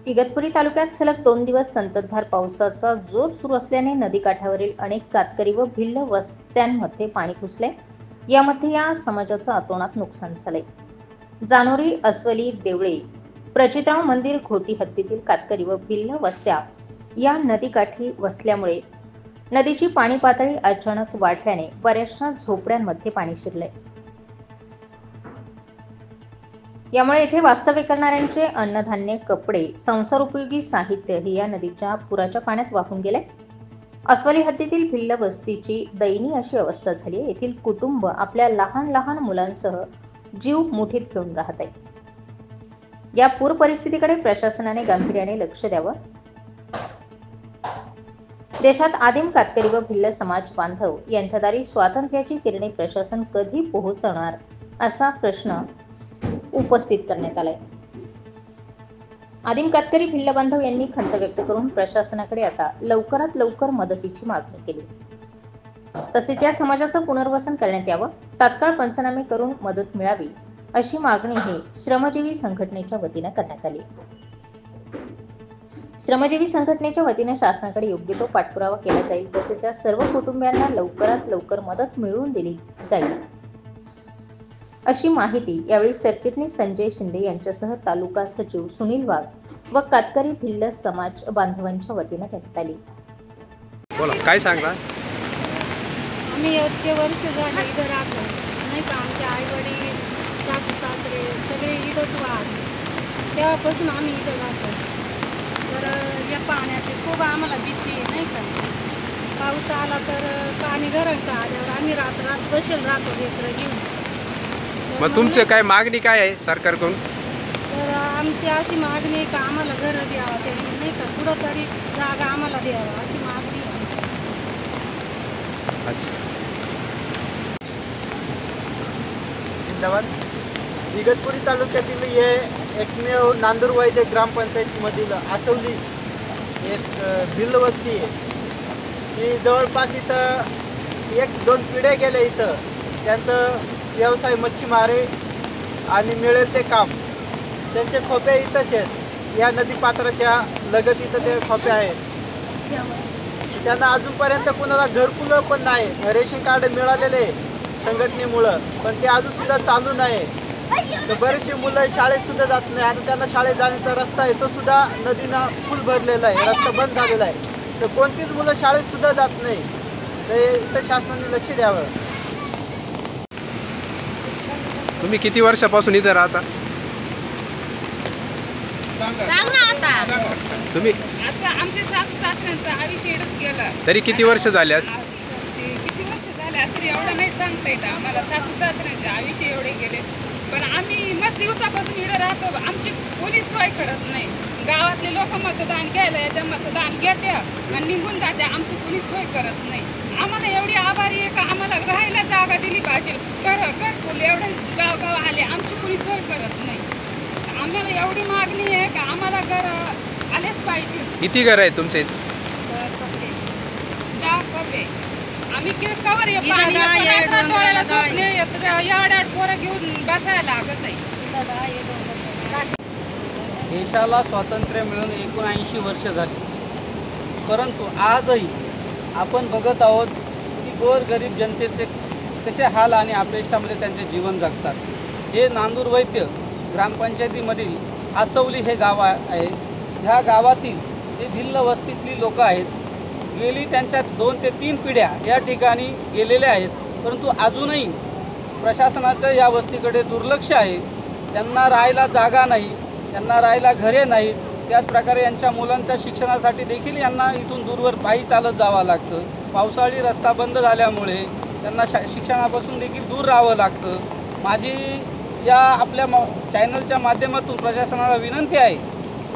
इगतपुरी तालुक्यात सलग 2 दिवस संततधार पावसाचा जोर सुरू असल्याने नदीकाठावरील अनेक कातकरी व भिल्ल वस्त्यांमध्ये पाणी घुसले। यामध्ये या समाजाचं अतोनात नुकसान झाले। जानोरी, अस्वली, देवळे, प्रचितराव मंदिर, घोटी हद्दीतील कातकरी व भिल्ल वस्त्या या नदीकाठी वसल्यामुळे नदीची पाणी पातळी अचानक वाढल्याने बऱ्याचशा झोपड्यांमध्ये पाणी शिरले। यामुळे येथे वास्तव्य करणाऱ्यांचे अन्नधान्य, कपडे, संसारोपयोगी साहित्य हे या नदीच्या पुराच्या पाण्यात वाहून गेले। अस्वली हद्दीतील भिल्ल वस्तीची दयनीय अशी अवस्था झाली आहे। येथील कुटुंब आपल्या लहान लहान मुलांसह जीव मुठीत घेऊन राहत आहे। या पूर परिस्थितीकडे प्रशासनाने गांभीर्याने लक्ष द्यावं। देशात आदिम कातकरी व भिल्ल समाज बांधव यांच्या दारी स्वातंत्र्याची किरणे प्रशासन कधी पोहोचवणार असा प्रश्न उपस्थित करण्यात आलाय। आदिम कातकरी भिल्ल बांधव यांनी खंत व्यक्त करून प्रशासनाकडे आता लवकरात लवकर मदतीची मागणी केली। तसेच या समाजाचं पुनर्वसन करण्यात यावं, तात्काळ पंचनामे करून मदत मिळावी अशी मागणी ही श्रमजीवी संघटनेच्या वतीने करण्यात आली। श्रमजीवी संघटनेच्या वतीने शासनाकडे योग्य तो पाठपुरावा केला जाईल, तसेच या सर्व कुटुंबियांना लवकरात लवकर मदत मिळवून दिली जाईल अशी माहिती यावेळी सरचिटणीस संजय शिंदे यांच्यासह तालुका सचिव सुनील वाघ व कातकरी भिल्ल समाज बांधवांच्या वतीने देण्यात आली। बोला, काय सांगता? आम्ही इतके वर्ष झाले इथं राहतो नाही का। आमचे आई वडील, सासू सासरे सगळे इथंच वाहत, तेव्हापासून आम्ही इथं राहतो। तर या पाण्याची खूप आम्हाला भीती आहे नाही का। पाऊस आला तर पाणी घरांचं आल्यावर आम्ही रात्र बसेल राहतो लेकरं घेऊन। मग तुमचं काय मागणी काय आहे सरकारकडून? तर आमची अशी मागणी आहे का आम्हाला घरं द्यावं त्यांनी नाही का, कुठं तरी जागा आम्हाला द्यावं अशी मागणी आहे। अच्छा, जिंदाबाद। इगतपुरी तालुक्यातील हे एकमेव नांदुरवाडी ग्रामपंचायतीमधील आसवली एक भिल्ल वस्ती आहे। ही जवळपास इथं 1-2 पिढ्या गेल्या। इथं त्यांचं व्यवसाय मच्छीमार आहे आणि मिळेल ते काम। त्यांचे खोपे इथंच आहेत, या नदीपात्राच्या लगत इथं ते खोपे आहेत। त्यांना अजूनपर्यंत कुणाला घरकुलं पण नाही। रेशन कार्ड मिळालेले संघटनेमुळं, पण ते अजून सुद्धा चालू नाही। तर बरेचसे मुलं शाळेत सुद्धा जात नाही आणि त्यांना शाळेत जाण्याचा रस्ता आहे तो सुद्धा नदीनं फुल भरलेला आहे, रस्ता बंद झालेला आहे। तर कोणतीच मुलं शाळेत सुद्धा जात नाही। तर इथं शासनाने लक्ष द्यावं। तुम्ही किती वर्षापासून इथे राहता? सांग ना आता। तुम्ही आता आमचे सासू सासऱ्यांचं आयुष्य एवढंच गेलं। तरी किती वर्ष झाले असतील? किती वर्ष झाले असं एवढं नाही सांगता येतं आम्हाला। सासू सासऱ्यांचे आयुष्य एवढे गेले, पण आम्ही मस्त दिवसापासून इकडे राहतो। आमची कोणीच सोय करत नाही। गावातले लोक मतदान घ्यायला याच्या मतदान घेत्या आणि निघून जात्या, आमची कोणी सोय करत नाही। आम्हाला एवढी आभारी आहे का आम्हाला राहायला जागा दिली पाहिजे। घरकुल एवढे गाव आले, आमची कोणी सोय करत नाही। आम्हाला एवढी मागणी आहे का आम्हाला घर आलेच पाहिजे। किती घर आहेत तुमचे? 10 कपे। आम्ही कवर डोळ्याला झोपले एवढ्या पोरं घेऊन बसायला लागत आहे। देशाला स्वातंत्र्य मिळून 79 वर्ष झाली, परंतु आजही आपण बघत आहोत की गोरगरीब जनतेचे कसे हाल आणि अपेष्टामध्ये त्यांचे जीवन जगतात। हे नांदुरवैद्य ग्रामपंचायतीमधील आसवली हे गाव आहे। ह्या गावातील जे भिल्ल वस्तीतली लोक आहेत, गेली त्यांच्या 2 ते 3 पिढ्या या ठिकाणी गेलेल्या आहेत, परंतु अजूनही प्रशासनाचं या वस्तीकडे दुर्लक्ष आहे। त्यांना राहायला जागा नाही, त्यांना राहायला घरे नाहीत। त्याचप्रकारे यांच्या मुलांच्या शिक्षणासाठी देखील यांना इथून दूरवर पायी चालत जावं लागतं। पावसाळी रस्ता बंद झाल्यामुळे त्यांना शिक्षणापासून देखील दूर राहावं लागतं। माझी या आपल्या चॅनलच्या माध्यमातून प्रशासनाला विनंती आहे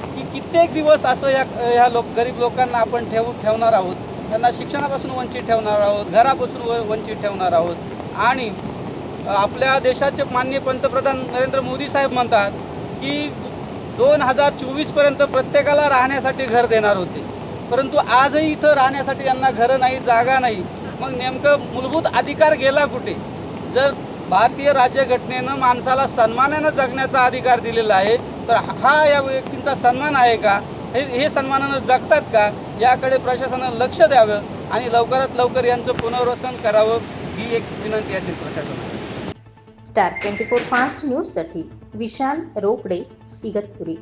की कित्येक दिवस असं ह्या गरीब लोकांना आपण ठेवणार आहोत, त्यांना शिक्षणापासून वंचित ठेवणार आहोत, घरापासून वंचित ठेवणार आहोत। आणि आपल्या देशाचे माननीय पंतप्रधान नरेंद्र मोदी साहेब म्हणतात की 2024पर्यंत प्रत्येकाला राहण्यासाठी घर देणार होते, परंतु आजही इथं राहण्यासाठी यांना घरं नाही, जागा नाही। मग नेमकं मूलभूत अधिकार गेला कुठे? जर भारतीय राज्यघटनेनं माणसाला सन्मानानं जगण्याचा अधिकार दिलेला आहे, तर हा या व्यक्तींचा सन्मान आहे का? हे सन्मानानं जगतात का? याकडे प्रशासनानं लक्ष द्यावं आणि लवकरात लवकर यांचं पुनर्वसन करावं ही एक विनंती असेल प्रशासनाला. स्टार 24 फास्ट न्यूजसाठी विशाल रोकडे, इगतपुरी.